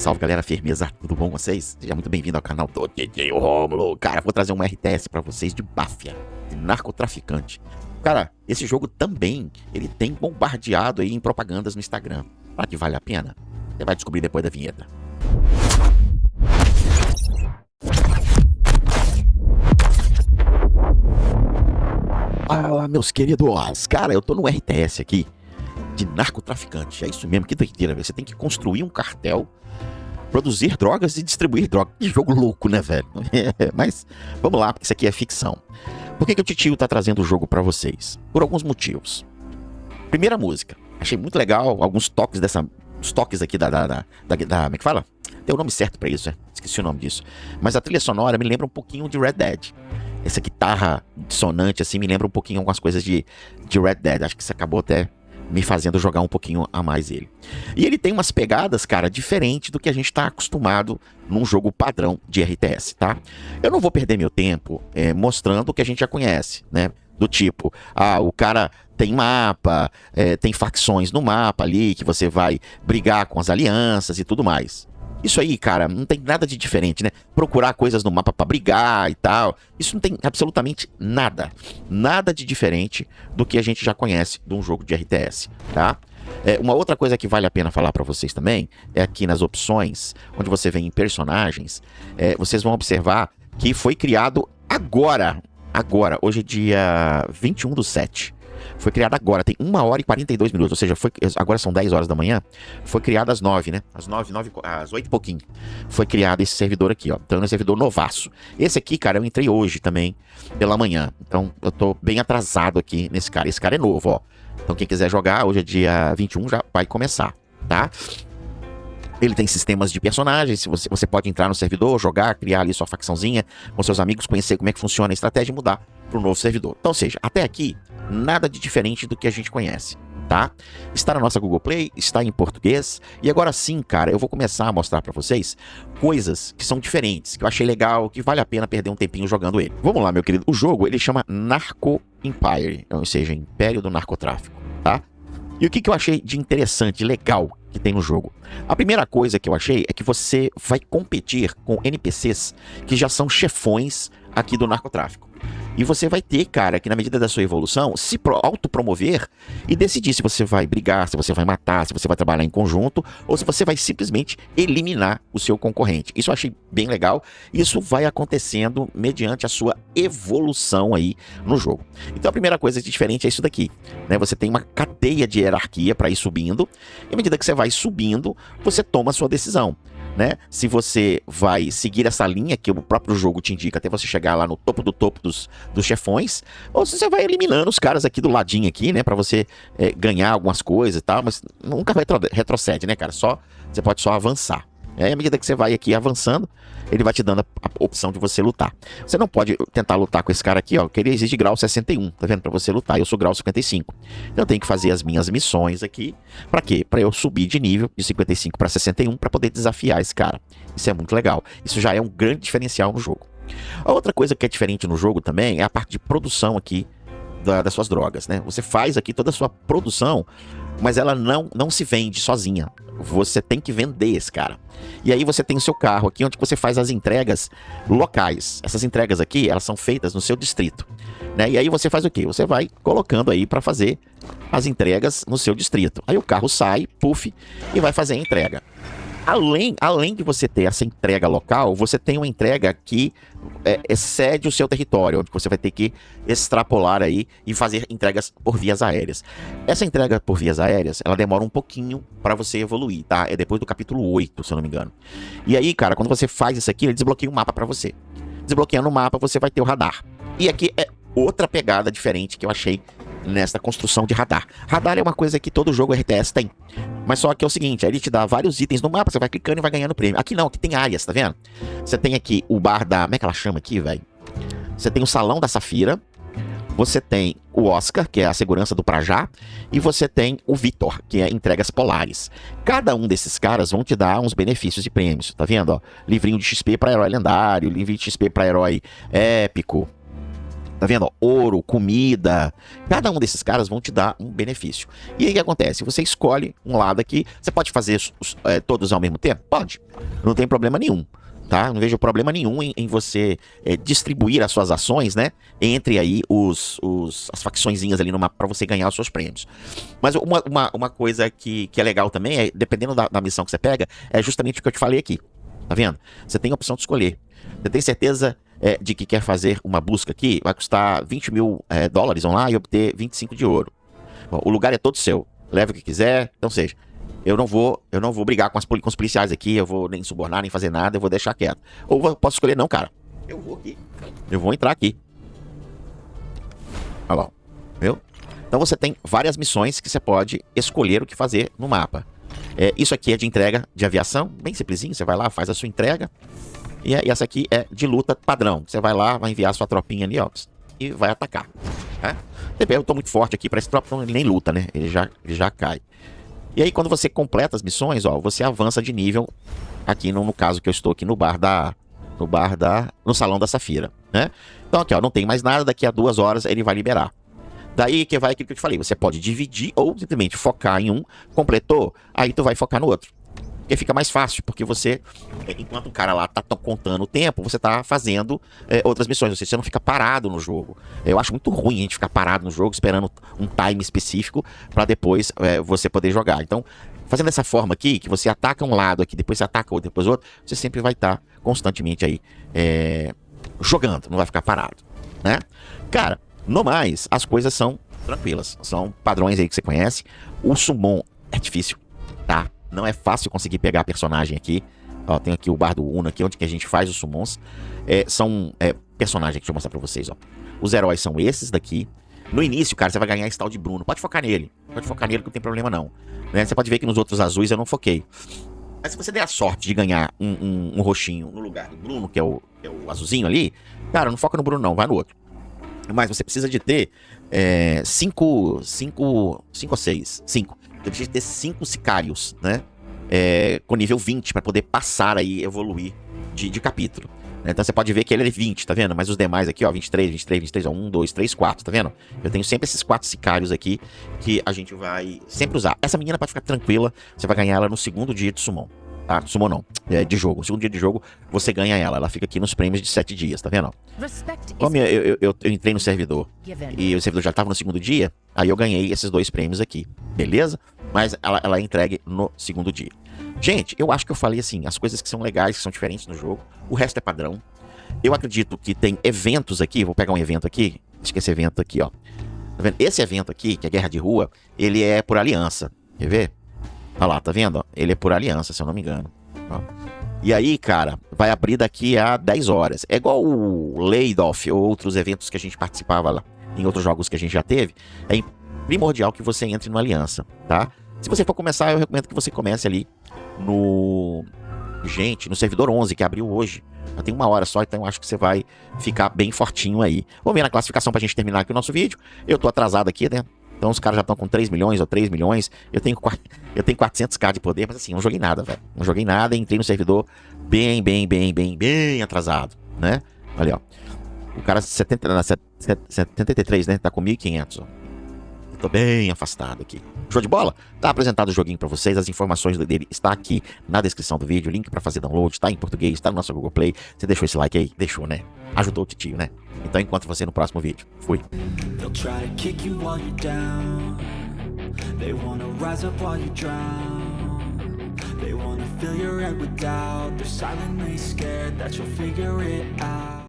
Salve galera, firmeza, tudo bom com vocês? Seja muito bem-vindo ao canal do DJ Rômulo. Cara, vou trazer um RTS pra vocês de máfia, de narcotraficante. Cara, esse jogo também, ele tem bombardeado aí em propagandas no Instagram. Será que vale a pena? Você vai descobrir depois da vinheta. Fala, meus queridos. Cara, eu tô no RTS aqui de narcotraficante. É isso mesmo, que doideira, velho. Você tem que construir um cartel, produzir drogas e distribuir drogas. Que jogo louco, né, velho? Mas vamos lá, porque isso aqui é ficção. Por que o Titio tá trazendo o jogo pra vocês? Por alguns motivos. Primeira música. Achei muito legal alguns toques dessa... Os toques aqui da como é que fala? Tem o nome certo pra isso, né? Esqueci o nome disso. Mas a trilha sonora me lembra um pouquinho de Red Dead. Essa guitarra dissonante, assim, me lembra um pouquinho algumas coisas de Red Dead. Acho que isso acabou até me fazendo jogar um pouquinho a mais ele. E ele tem umas pegadas, cara, diferente do que a gente tá acostumado num jogo padrão de RTS, tá? Eu não vou perder meu tempo mostrando o que a gente já conhece, né? Do tipo, o cara tem mapa, tem facções no mapa ali, que você vai brigar com as alianças e tudo mais. Isso aí, cara, não tem nada de diferente, né? Procurar coisas no mapa pra brigar e tal. Isso não tem absolutamente nada. Nada de diferente do que a gente já conhece de um jogo de RTS, tá? Uma outra coisa que vale a pena falar pra vocês também é aqui nas opções, onde você vem em personagens, vocês vão observar que foi criado agora. Hoje é dia 21/7. Foi criado agora, tem 1 hora e 42 minutos, ou seja, agora são 10 horas da manhã, foi criado às 9, né? Às 8 e pouquinho. Foi criado esse servidor aqui, ó. Então é um servidor novaço. Esse aqui, cara, eu entrei hoje também, pela manhã. Então eu tô bem atrasado aqui nesse cara. Esse cara é novo, ó. Então quem quiser jogar, hoje é dia 21, já vai começar, tá? Ele tem sistemas de personagens, você pode entrar no servidor, jogar, criar ali sua facçãozinha com seus amigos, conhecer como é que funciona a estratégia e mudar para um novo servidor. Então, ou seja, até aqui, nada de diferente do que a gente conhece, tá? Está na nossa Google Play, está em português, e agora sim, cara, eu vou começar a mostrar para vocês coisas que são diferentes, que eu achei legal, que vale a pena perder um tempinho jogando ele. Vamos lá, meu querido. O jogo, ele chama Narco Empire, ou seja, Império do Narcotráfico, tá? E o que eu achei de interessante, legal, que tem no jogo? A primeira coisa que eu achei é que você vai competir com NPCs que já são chefões aqui do narcotráfico. E você vai ter, cara, que na medida da sua evolução, se autopromover e decidir se você vai brigar, se você vai matar, se você vai trabalhar em conjunto, ou se você vai simplesmente eliminar o seu concorrente. Isso eu achei bem legal. Isso vai acontecendo mediante a sua evolução aí no jogo. Então a primeira coisa de diferente é isso daqui, né? Você tem uma cadeia de hierarquia para ir subindo, e à medida que você vai subindo, você toma a sua decisão, né? Se você vai seguir essa linha que o próprio jogo te indica até você chegar lá no topo dos chefões, ou se você vai eliminando os caras aqui do ladinho aqui, né? Pra você ganhar algumas coisas e tal, mas nunca retrocede, né, cara? Você pode só avançar. À medida que você vai aqui avançando, ele vai te dando a opção de você lutar. Você não pode tentar lutar com esse cara aqui, ó, que ele exige grau 61, tá vendo? Pra você lutar, eu sou grau 55. Então eu tenho que fazer as minhas missões aqui. Pra quê? Pra eu subir de nível de 55 pra 61 pra poder desafiar esse cara. Isso é muito legal. Isso já é um grande diferencial no jogo. A outra coisa que é diferente no jogo também é a parte de produção aqui das suas drogas, né? Você faz aqui toda a sua produção, mas ela não se vende sozinha. Você tem que vender esse cara. E aí você tem o seu carro aqui, onde você faz as entregas locais. Essas entregas aqui, elas são feitas no seu distrito, né? E aí você faz o quê? Você vai colocando aí para fazer as entregas no seu distrito. Aí o carro sai, puff, e vai fazer a entrega. Além de você ter essa entrega local, você tem uma entrega que excede o seu território, onde você vai ter que extrapolar aí e fazer entregas por vias aéreas. Essa entrega por vias aéreas, ela demora um pouquinho para você evoluir, tá? É depois do capítulo 8, se eu não me engano. E aí, cara, quando você faz isso aqui, ele desbloqueia um mapa para você. Desbloqueando o mapa, você vai ter o radar. E aqui é outra pegada diferente que eu achei nessa construção de radar. Radar é uma coisa que todo jogo RTS tem. Mas só que é o seguinte, ele te dá vários itens no mapa, você vai clicando e vai ganhando prêmio. Aqui não, aqui tem áreas, tá vendo? Você tem aqui o bar da... Como é que ela chama aqui, velho? Você tem o Salão da Safira, você tem o Oscar, que é a segurança do Prajá, e você tem o Vitor, que é entregas polares. Cada um desses caras vão te dar uns benefícios e prêmios, tá vendo? Ó, livrinho de XP para herói lendário, livrinho de XP para herói épico, Tá vendo? Ó, ouro, comida. Cada um desses caras vão te dar um benefício. E aí o que acontece? Você escolhe um lado aqui. Você pode fazer todos ao mesmo tempo? Pode. Não tem problema nenhum. Tá? Não vejo problema nenhum em você distribuir as suas ações, né? Entre aí as facçõezinhas ali no mapa para você ganhar os seus prêmios. Mas uma coisa que é legal também, dependendo da missão que você pega, é justamente o que eu te falei aqui. Tá vendo? Você tem a opção de escolher. Você tem certeza de que quer fazer uma busca aqui? Vai custar 20 mil dólares, vão lá e obter 25 de ouro. Bom, o lugar é todo seu. Leve o que quiser. Então, seja, eu não vou brigar com os policiais aqui, eu vou nem subornar, nem fazer nada, eu vou deixar quieto. Ou eu posso escolher, não, cara. Eu vou aqui. Eu vou entrar aqui. Olha lá. Viu? Então você tem várias missões que você pode escolher o que fazer no mapa. Isso aqui é de entrega de aviação, bem simplesinho. Você vai lá, faz a sua entrega. E essa aqui é de luta padrão. Você vai lá, vai enviar a sua tropinha ali, ó, e vai atacar. Tá? Eu tô muito forte aqui para esse tropa, então ele nem luta, né? Ele já cai. E aí, quando você completa as missões, ó, você avança de nível aqui no caso que eu estou aqui no Salão da Safira, né? Então aqui, ó, não tem mais nada, daqui a 2 horas ele vai liberar. Daí que vai aquilo que eu te falei, você pode dividir ou simplesmente focar em um, completou, aí tu vai focar no outro. Porque fica mais fácil, porque você, enquanto o cara lá tá contando o tempo, você tá fazendo outras missões, ou seja, você não fica parado no jogo. Eu acho muito ruim a gente ficar parado no jogo, esperando um time específico para depois você poder jogar. Então, fazendo dessa forma aqui, que você ataca um lado aqui, depois você ataca outro, depois outro, você sempre vai estar constantemente aí jogando, não vai ficar parado, né? Cara, no mais, as coisas são tranquilas, são padrões aí que você conhece. O summon é difícil, tá? Não é fácil conseguir pegar personagem aqui. Ó, tem aqui o bar do Uno aqui, onde que a gente faz os summons. São personagens que deixa eu mostrar pra vocês, ó. Os heróis são esses daqui. No início, cara, você vai ganhar esse tal de Bruno. Pode focar nele. Pode focar nele que não tem problema não. Né? Você pode ver que nos outros azuis eu não foquei. Mas se você der a sorte de ganhar um roxinho no lugar do Bruno, que é o azulzinho ali, cara, não foca no Bruno não, vai no outro. Mas você precisa de ter 5 ou 6. 5. Você precisa ter 5 sicários, né? Com nível 20, para poder passar aí, evoluir de capítulo. Então você pode ver que ele é 20, tá vendo? Mas os demais aqui, ó, 23, ó, 1, 2, 3, 4, tá vendo? Eu tenho sempre esses 4 sicários aqui que a gente vai sempre usar. Essa menina pode ficar tranquila, você vai ganhar ela no segundo dia de summon. Tá? Summon não, de jogo. No segundo dia de jogo, você ganha ela fica aqui nos prêmios de 7 dias, tá vendo? Como eu entrei no servidor e o servidor já tava no segundo dia, aí eu ganhei esses 2 prêmios aqui, beleza? Mas ela é entregue no segundo dia. Gente, eu acho que eu falei assim, as coisas que são legais, que são diferentes no jogo, o resto é padrão. Eu acredito que tem eventos aqui, vou pegar um evento aqui, acho que esse evento aqui, ó. Tá vendo? Esse evento aqui, que é Guerra de Rua, ele é por aliança, quer ver? Olha lá, tá vendo? Ele é por aliança, se eu não me engano. Ó. E aí, cara, vai abrir daqui a 10 horas. É igual o Laid-Off ou outros eventos que a gente participava lá, em outros jogos que a gente já teve. É primordial que você entre no aliança, tá? Se você for começar, eu recomendo que você comece ali no servidor 11, que abriu hoje. Já tem 1 hora só, então eu acho que você vai ficar bem fortinho aí. Vamos ver na classificação pra gente terminar aqui o nosso vídeo. Eu tô atrasado aqui, né? Então os caras já estão com 3 milhões ou 3 milhões. Eu tenho 400k de poder, mas assim, não joguei nada, velho. Não joguei nada e entrei no servidor bem atrasado, né? Olha, ó. O cara 73, né? Tá com 1.500, ó. Eu tô bem afastado aqui. Show de bola? Tá apresentado o joguinho pra vocês. As informações dele está aqui na descrição do vídeo. Link pra fazer download, tá em português, tá no nosso Google Play. Você deixou esse like aí? Deixou, né? Ajudou o titio, né? Então encontro você no próximo vídeo. Fui. They'll try to kick you while you're down. They wanna rise up while you drown. They wanna fill your head with doubt. They're silently scared that you'll figure it out.